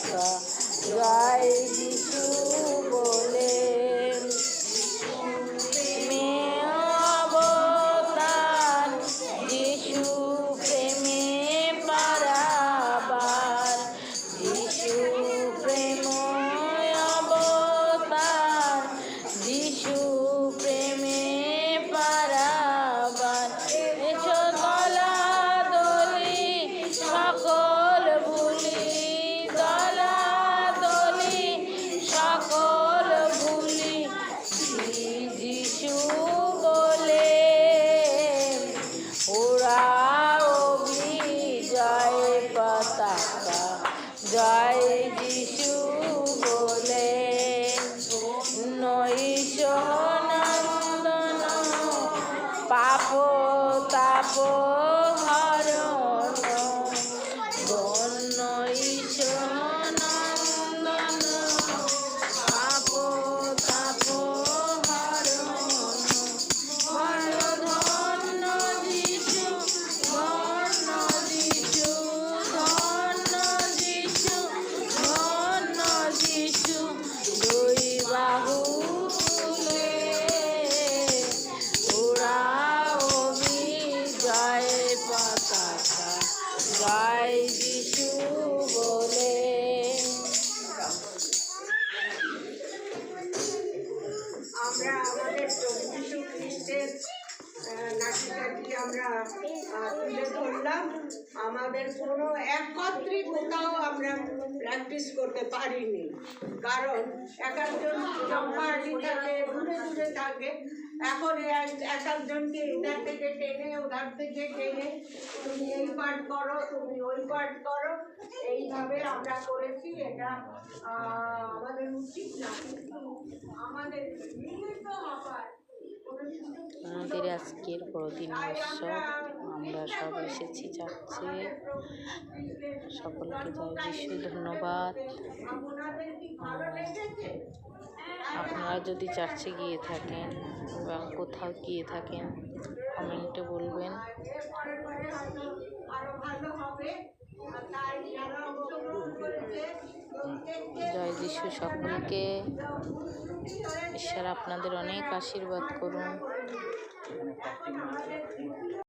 পতাকা জয় যিশু বলে। অবতার যিশু প্রেমে পারাবার, যিশু প্রেম অবতার, যিশু প্রেমে পারাবার। এসো দলা দলি সকল ভুলি, দলা দলি সকল ভুলি, যিশু বলে উড়াও বিজয় পতাকা জয় যিশু বলে। নৈশ নন্দন পাপ তাপ হরণ, নৈশ নন্দন পাপ তাপ হরণ। ধন্য যিশু, ধন্য যিশু, ধন্য যিশু, ধন্য যিশু, দুই বাহু তুলে উড়াও বিজয় পতাকা জয় যিশু বলে। আমরা আমাদের প্রভু যীশু খ্রিস্টের নাট্যটি আমরা তুলে ধরলাম। আমাদের কোনো একত্রে কোথাও আমরা প্র্যাকটিস করতে পারিনি, কারণ এক একজন পার্টি থাকে, দূরে দূরে থাকে। এখন এক একজনকে এধার থেকে টেনে ওধার থেকে টেনে তুমি এই পার্ট করো, তুমি ওই পার্ট করো, এইভাবে আমরা করেছি। এটা আমাদের উচিত না, কিন্তু আমাদের মিলিত হবার আমাদের আজকের বড়দিন উৎসব, আমরা সব এসেছি চার্চে। সকলকে জয় যিশু ধন্যবাদ। আপনারা যদি চার্চে গিয়ে থাকেন বা কোথাও গিয়ে থাকেন কমেন্টে বলবেন। জয় যিশু সকলকে। ঈশ্বর আপনাদের অনেক আশীর্বাদ করুন।